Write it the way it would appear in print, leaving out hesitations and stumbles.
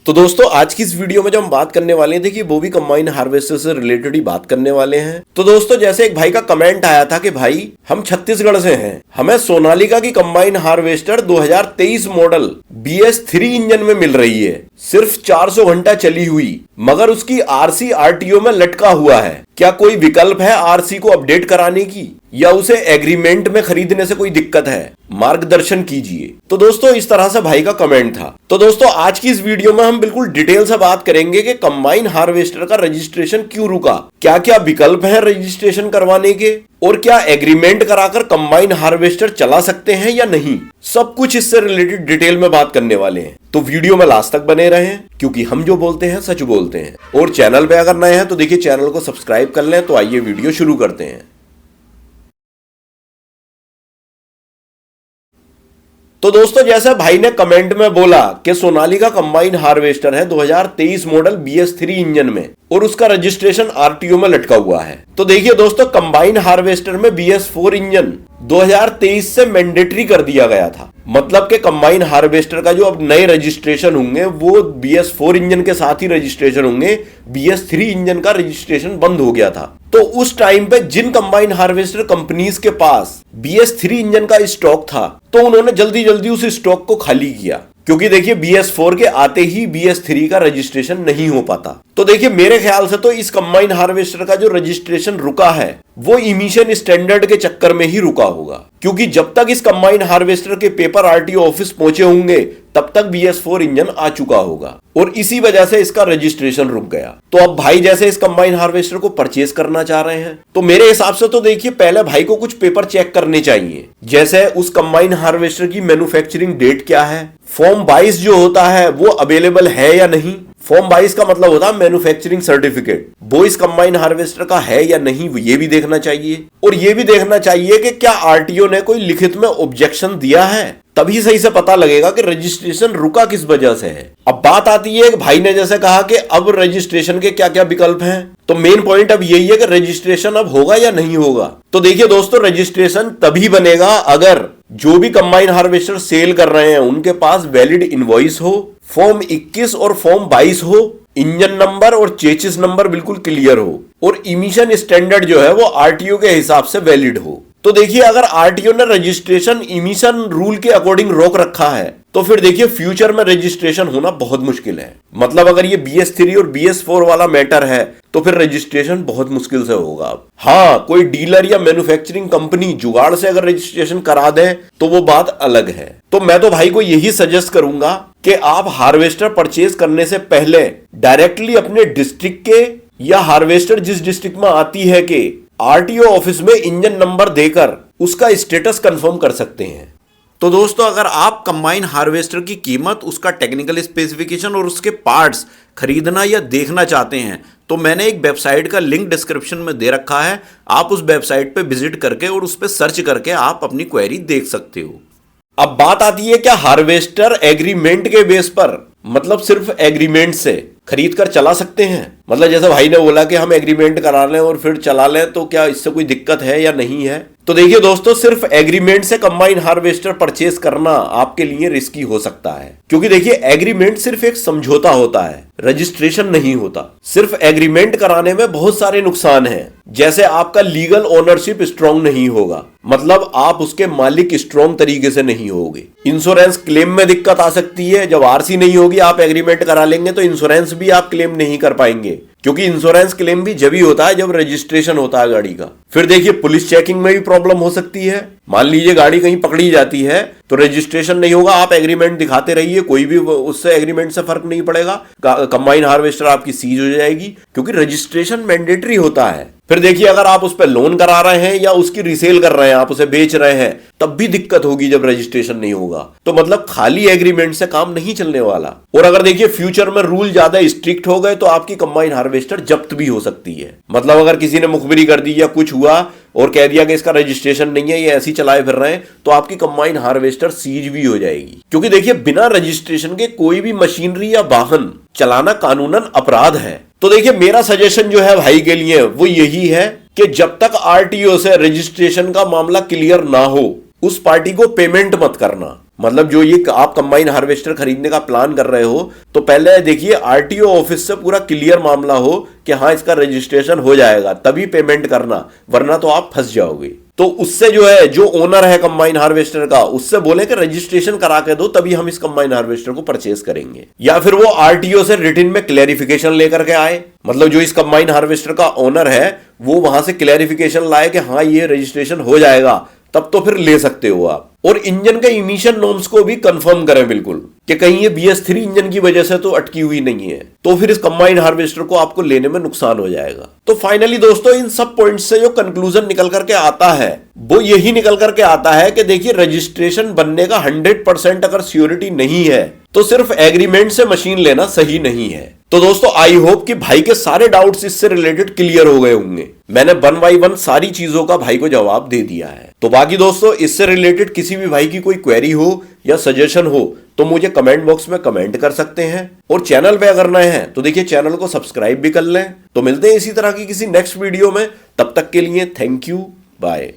तो दोस्तों आज की इस वीडियो में जो हम बात करने वाले हैं, देखिए वो भी कंबाइन हार्वेस्टर से रिलेटेड ही बात करने वाले हैं। तो दोस्तों जैसे एक भाई का कमेंट आया था कि भाई हम छत्तीसगढ़ से हैं, हमें सोनालिका की combine harvester 2023 model BS3 engine में मिल रही है, सिर्फ 400 घंटा चली हुई, मगर उसकी RC RTO में लटका हुआ है। क्या कोई विकल्प है RC को अपडेट कराने की, या उसे एग्रीमेंट में खरीदने से कोई दिक्कत है? मार्गदर्शन कीजिए। तो दोस्तों इस तरह से भाई का कमेंट था। तो दोस्तों आज की इस वीडियो में हम बिल्कुल डिटेल से बात करेंगे कि कंबाइन हार्वेस्टर का रजिस्ट्रेशन क्यों रुका, क्या क्या विकल्प हैं रजिस्ट्रेशन करवाने के, और क्या एग्रीमेंट कराकर कंबाइन हार्वेस्टर चला सकते हैं या नहीं। सब कुछ इससे रिलेटेड डिटेल में बात करने वाले हैं, तो वीडियो में लास्ट तक बने रहें, क्योंकि हम जो बोलते हैं सच बोलते हैं। और चैनल पे अगर नए हैं तो देखिए चैनल को सब्सक्राइब कर लें। तो आइए वीडियो शुरू करते हैं। तो दोस्तों जैसा भाई ने कमेंट में बोला कि सोनालिका कंबाइन हार्वेस्टर है 2023 मॉडल BS3 इंजन में, और उसका रजिस्ट्रेशन RTO में लटका हुआ है। तो देखिए दोस्तों कंबाइन हार्वेस्टर में BS4 इंजन 2023 से मैंडेटरी कर दिया गया था। मतलब कि कंबाइन हार्वेस्टर का जो अब नए रजिस्ट्रेशन होंगे वो BS4 इंजन के साथ ही रजिस्ट्रेशन होंगे, BS3 इंजन का रजिस्ट्रेशन बंद हो गया था। तो उस टाइम पे जिन कंबाइन हार्वेस्टर कंपनीज के पास BS3 इंजन का स्टॉक था, तो उन्होंने जल्दी जल्दी उस स्टॉक को खाली किया, क्योंकि देखिए BS4 के आते ही BS3 का रजिस्ट्रेशन नहीं हो पाता। तो देखिए मेरे ख्याल से तो इस कंबाइन हार्वेस्टर का जो रजिस्ट्रेशन रुका है वो इमिशन स्टैंडर्ड के चक्कर में ही रुका होगा, क्योंकि जब तक इस कंबाइन हार्वेस्टर के पेपर RTO ऑफिस पहुंचे होंगे तब तक BS4 इंजन आ चुका होगा, और इसी वजह से इसका रजिस्ट्रेशन रुक गया। तो अब भाई जैसे इस कंबाइन हार्वेस्टर को परचेज करना चाह रहे हैं, तो मेरे हिसाब से तो देखिए पहले भाई को कुछ पेपर चेक करने चाहिए, जैसे उस कंबाइन हार्वेस्टर की मैन्युफैक्चरिंग डेट क्या है, फॉर्म 22 जो होता है वो अवेलेबल है या नहीं। फॉर्म 22 का मतलब होता है मैन्युफैक्चरिंग सर्टिफिकेट, वो इस कंबाइन हार्वेस्टर का है या नहीं, ये भी देखना चाहिए। और ये भी देखना चाहिए कि क्या RTO ने कोई लिखित में ऑब्जेक्शन दिया है, तभी सही से पता लगेगा कि रजिस्ट्रेशन रुका किस वजह से है। अब बात आती है कि भाई ने जैसे कहा कि अब रजिस्ट्रेशन के क्या क्या विकल्प हैं, तो मेन पॉइंट अब यही है कि रजिस्ट्रेशन अब होगा या नहीं होगा। तो देखिए दोस्तों रजिस्ट्रेशन तभी बनेगा अगर जो भी कंबाइन हार्वेस्टर सेल कर रहे हैं उनके पास वैलिड इनवॉइस हो, फॉर्म 21 और फॉर्म 22 हो, इंजन नंबर और चेसिस नंबर बिल्कुल क्लियर हो, और इमिशन स्टैंडर्ड जो है वो RTO के हिसाब से वैलिड हो। तो देखिए अगर RTO ने रजिस्ट्रेशन इमिशन रूल के अकॉर्डिंग रोक रखा है, तो फिर देखिए फ्यूचर में रजिस्ट्रेशन होना बहुत मुश्किल है। मतलब अगर ये BS3 और BS4 वाला मैटर है तो फिर रजिस्ट्रेशन बहुत मुश्किल से होगा। हाँ, कोई डीलर या मैन्युफैक्चरिंग कंपनी जुगाड़ से अगर रजिस्ट्रेशन करा दे तो वो बात अलग है। तो मैं तो भाई को यही सजेस्ट करूंगा कि आप हार्वेस्टर परचेज करने से पहले डायरेक्टली अपने डिस्ट्रिक्ट के, या हार्वेस्टर जिस डिस्ट्रिक्ट में आती है के, RTO ऑफिस में इंजन नंबर देकर उसका स्टेटस कंफर्म कर सकते हैं। तो दोस्तों अगर आप कंबाइन हार्वेस्टर की कीमत, उसका टेक्निकल स्पेसिफिकेशन और उसके पार्ट्स खरीदना या देखना चाहते हैं, तो मैंने एक वेबसाइट का लिंक डिस्क्रिप्शन में दे रखा है। आप उस वेबसाइट पे विजिट करके और उस पर सर्च करके आप अपनी क्वेरी देख सकते हो। अब बात आती है क्या हार्वेस्टर एग्रीमेंट के बेस पर, मतलब सिर्फ एग्रीमेंट से खरीद कर चला सकते हैं? मतलब जैसे भाई ने बोला कि हम एग्रीमेंट करा लें और फिर चला लें, तो क्या इससे कोई दिक्कत है या नहीं है? तो देखिए दोस्तों सिर्फ एग्रीमेंट से कंबाइन हार्वेस्टर परचेज करना आपके लिए रिस्की हो सकता है, क्योंकि देखिए एग्रीमेंट सिर्फ एक समझौता होता है, रजिस्ट्रेशन नहीं होता। सिर्फ एग्रीमेंट कराने में बहुत सारे नुकसान हैं, जैसे आपका लीगल ओनरशिप स्ट्रांग नहीं होगा, मतलब आप उसके मालिक स्ट्रांग तरीके से नहीं होगे। इंश्योरेंस क्लेम में दिक्कत आ सकती है, जब RC नहीं होगी आप एग्रीमेंट करा लेंगे तो इंश्योरेंस भी आप क्लेम नहीं कर पाएंगे, क्योंकि इंश्योरेंस क्लेम भी जब ही होता है जब रजिस्ट्रेशन होता है गाड़ी का। फिर देखिए पुलिस चेकिंग में भी प्रॉब्लम हो सकती है। मान लीजिए गाड़ी कहीं पकड़ी जाती है तो रजिस्ट्रेशन नहीं होगा, आप एग्रीमेंट दिखाते रहिए, कोई भी उससे एग्रीमेंट से फर्क नहीं पड़ेगा, कंबाइन हार्वेस्टर आपकी सीज हो जाएगी, क्योंकि रजिस्ट्रेशन मैंडेटरी होता है। फिर देखिए अगर आप उस पर लोन करा रहे हैं या उसकी रीसेल कर रहे हैं, आप उसे बेच रहे हैं, तब भी दिक्कत होगी जब रजिस्ट्रेशन नहीं होगा। तो मतलब खाली एग्रीमेंट से काम नहीं चलने वाला। और अगर देखिए फ्यूचर में रूल ज्यादा स्ट्रिक्ट हो गए तो आपकी कंबाइन हार्वेस्टर जब्त भी हो सकती है। मतलब अगर किसी ने मुखबिरी कर दी या कुछ हुआ और कह दिया कि इसका रजिस्ट्रेशन नहीं है, ये ऐसे ही चलाए फिर रहे हैं, तो आपकी कंबाइन हार्वेस्टर सीज भी हो जाएगी। क्योंकि देखिए बिना रजिस्ट्रेशन के कोई भी मशीनरी या वाहन चलाना कानूनन अपराध है। तो देखिए मेरा सजेशन जो है भाई के लिए वो यही है कि जब तक RTO से रजिस्ट्रेशन का मामला क्लियर ना हो उस पार्टी को पेमेंट मत करना। मतलब जो ये आप कंबाइन हार्वेस्टर खरीदने का प्लान कर रहे हो तो पहले देखिए आरटीओ ऑफिस से पूरा क्लियर मामला हो कि हाँ इसका रजिस्ट्रेशन हो जाएगा, तभी पेमेंट करना, वरना तो आप फंस जाओगे। तो उससे जो है, जो ओनर है कंबाइन हार्वेस्टर का, उससे बोले कि रजिस्ट्रेशन करा के दो, तभी हम इस कंबाइन हार्वेस्टर को परचेस करेंगे। या फिर वो आरटीओ से रिटन में क्लैरिफिकेशन लेकर के आए, मतलब जो इस कंबाइन हार्वेस्टर का ओनर है वो वहां से क्लैरिफिकेशन लाए कि हाँ ये रजिस्ट्रेशन हो जाएगा, तब तो फिर ले सकते हो आप। और इंजन के इमिशन नॉर्म्स को भी कंफर्म करें बिल्कुल कि कहीं ये BS3 इंजन की वजह से तो अटकी हुई नहीं है, तो फिर इस कंबाइन हार्वेस्टर को आपको लेने में नुकसान हो जाएगा। तो फाइनली दोस्तों इन सब पॉइंट्स से जो कंक्लूजन निकल करके आता है वो यही निकल करके आता है कि देखिए रजिस्ट्रेशन बनने का 100% अगर श्योरिटी नहीं है तो सिर्फ एग्रीमेंट से मशीन लेना सही नहीं है। तो दोस्तों आई होप कि भाई के सारे डाउट्स इससे रिलेटेड क्लियर हो गए होंगे। मैंने 1 बाय 1 सारी चीजों का भाई को जवाब दे दिया है। तो बाकी दोस्तों इससे रिलेटेड किसी भी भाई की कोई क्वेरी हो या सजेशन हो तो मुझे कमेंट बॉक्स में कमेंट कर सकते हैं, और चैनल पे अगर नए हैं तो देखिए चैनल को सब्सक्राइब भी कर लें। तो मिलते हैं इसी तरह की किसी नेक्स्ट वीडियो में, तब तक के लिए थैंक यू, बाय।